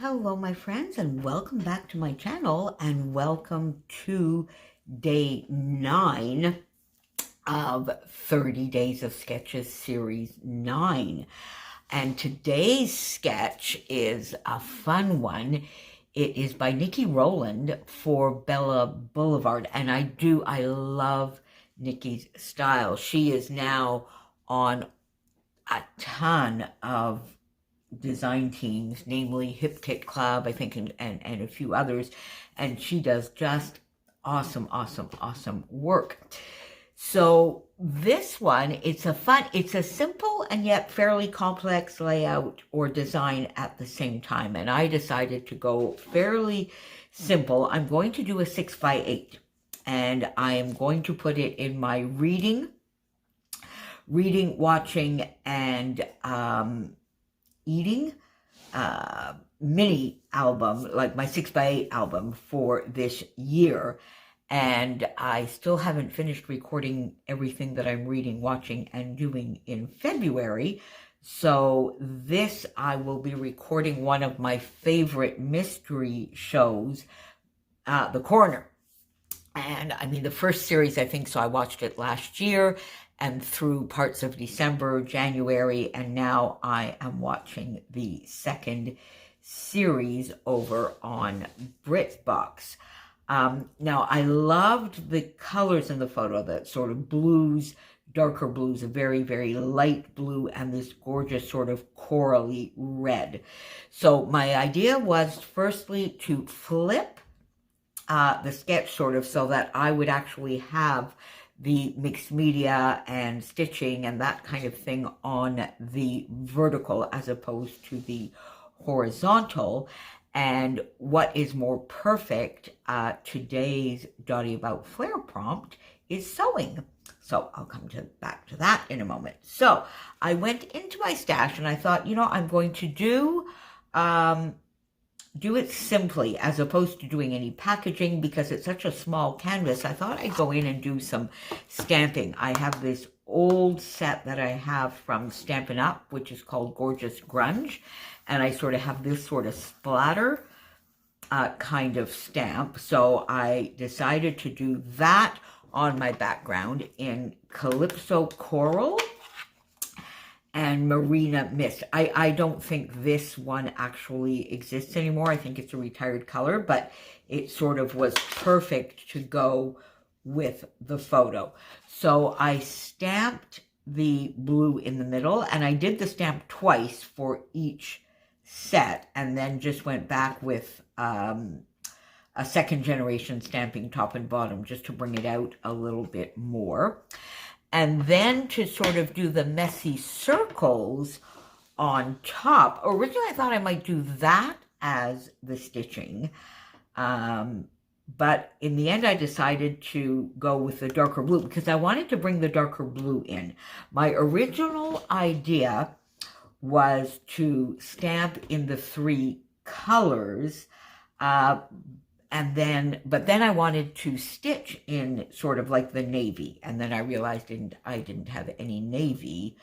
Hello, my friends, and welcome back to my channel, and welcome to day 9 of 30 Days of Sketches Series 9. And today's sketch is a fun one. It is by Nikki Rowland for Bella Boulevard, and I love Nikki's style. She is now on a ton of design teams, namely Hip Kit Club, I think, and a few others, and she does just awesome work. So this one, it's a simple and yet fairly complex layout or design at the same time, and I decided to go fairly simple. I'm going to do a 6x8, and I am going to put it in my reading, watching, and eating mini album, like my 6x8 album for this year. And I still haven't finished recording everything that I'm reading, watching, and doing in February. So this, I will be recording one of my favorite mystery shows, The Coroner. And I mean, the first series, I think, so I watched it last year and through parts of December, January, and now I am watching the second series over on BritBox. Now, I loved the colors in the photo, that sort of blues, darker blues, a very, very light blue, and this gorgeous sort of corally red. So my idea was firstly to flip the sketch sort of so that I would actually have the mixed media and stitching and that kind of thing on the vertical as opposed to the horizontal. And what is more perfect, today's Dotty About Flair prompt is sewing. So I'll come back to that in a moment. So I went into my stash and I thought, I'm going to do it simply as opposed to doing any packaging because it's such a small canvas. I thought I'd go in and do some stamping. I have this old set that I have from Stampin' Up, which is called Gorgeous Grunge. And I sort of have this sort of splatter kind of stamp. So I decided to do that on my background in Calypso Coral and Marina Mist. I don't think this one actually exists anymore. I think it's a retired color, but it sort of was perfect to go with the photo. So I stamped the blue in the middle, and I did the stamp twice for each set, and then just went back with a second generation stamping top and bottom just to bring it out a little bit more. And then to sort of do the messy circles on top. Originally, I thought I might do that as the stitching. But in the end, I decided to go with the darker blue because I wanted to bring the darker blue in. My original idea was to stamp in the 3 colors, but then I wanted to stitch in sort of like the navy, and then I realized I didn't have any navy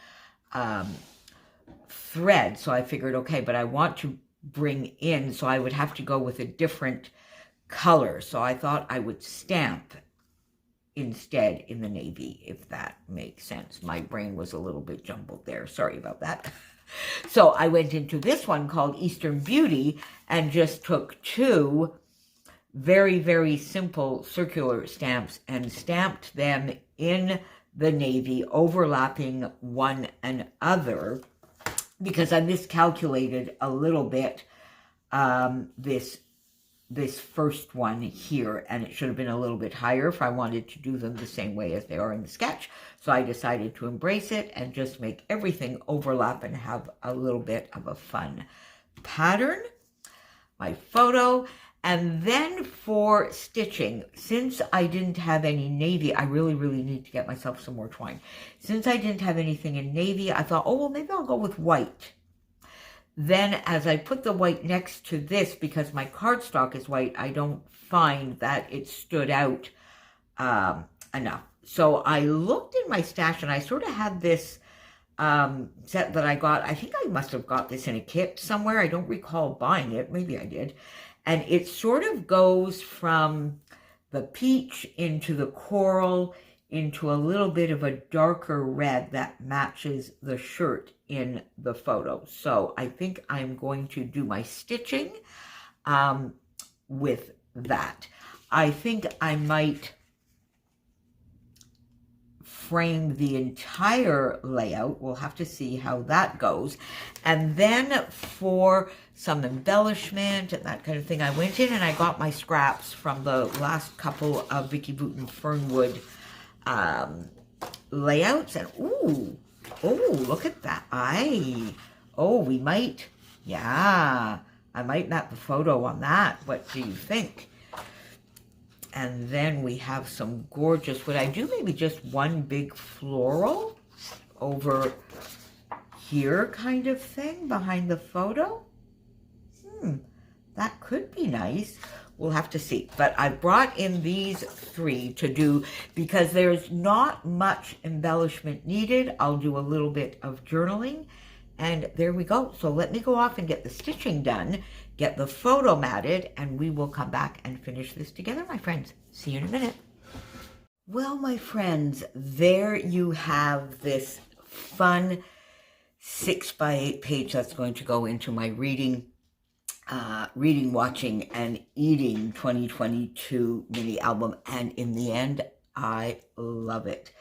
thread, so I figured, okay, but I want to bring in, so I would have to go with a different color, so I thought I would stamp instead in the navy, if that makes sense. My brain was a little bit jumbled there, sorry about that. So I went into this one called Eastern Beauty and just took 2 very, very simple circular stamps and stamped them in the navy, overlapping one another, because I miscalculated a little bit this first one here, and it should have been a little bit higher if I wanted to do them the same way as they are in the sketch. So I decided to embrace it and just make everything overlap and have a little bit of a fun pattern. My photo. And then for stitching, since I didn't have any navy, I really need to get myself some more twine. Since I didn't have anything in navy, I thought, oh, well, maybe I'll go with white. Then as I put the white next to this, because my cardstock is white, I don't find that it stood out enough. So I looked in my stash and I sort of had this set that I got. I think I must have got this in a kit somewhere. I don't recall buying it. Maybe I did. And it sort of goes from the peach into the coral into a little bit of a darker red that matches the shirt in the photo. So I think I'm going to do my stitching with that. I think I might frame the entire layout. We'll have to see how that goes. And then for some embellishment and that kind of thing, I went in and I got my scraps from the last couple of Vicky Bouton Fernwood layouts. And oh, look at that. We might, yeah, I might map the photo on that. What do you think? And then we have some gorgeous, would I do maybe just one big floral over here kind of thing behind the photo? That could be nice. We'll have to see. But I brought in these three to do, because there's not much embellishment needed. I'll do a little bit of journaling. And there we go. So let me go off and get the stitching done, get the photo matted, and we will come back and finish this together, my friends. See you in a minute. Well, my friends, there you have this fun 6x8 page that's going to go into my reading, watching, and eating 2022 mini album. And in the end, I love it.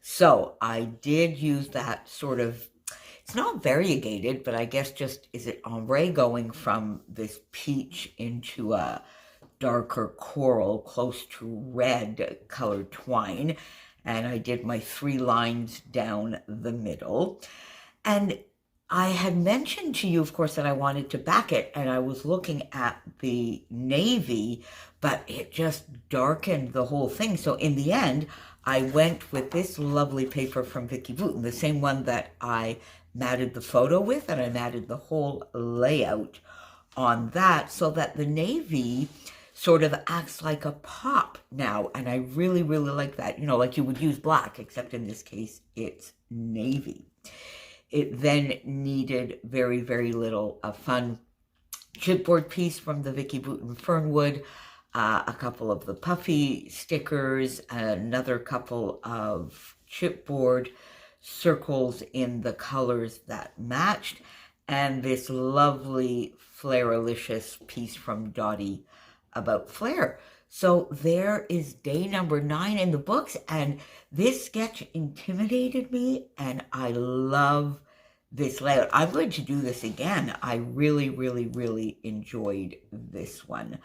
So I did use that sort of, it's not variegated, but I guess just, is it ombre, going from this peach into a darker coral close to red colored twine. And I did my 3 lines down the middle. And I had mentioned to you, of course, that I wanted to back it, and I was looking at the navy, but it just darkened the whole thing. So in the end, I went with this lovely paper from Vicky Bouton, the same one that I matted the photo with, and I matted the whole layout on that, so that the navy sort of acts like a pop now. And I really, really like that. You know, like you would use black, except in this case, it's navy. It then needed very, very little. A fun chipboard piece from the Vicky Bouton Fernwood, a couple of the puffy stickers, another couple of chipboard circles in the colors that matched, and this lovely Flairalicious piece from Dottie about Flair. So there is day number 9 in the books, and this sketch intimidated me, and I love this layout. I'm going to do this again. I really, really, really enjoyed this one.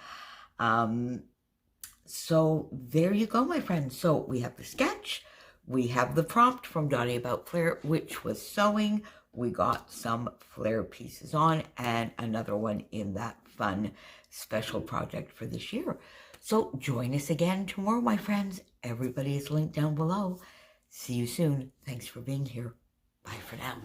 So there you go, my friends. So we have the sketch, we have the prompt from Dottie about Flair, which was sewing. We got some Flair pieces on, and another one in that fun special project for this year. So join us again tomorrow, my friends. Everybody is linked down below. See you soon. Thanks for being here. Bye for now.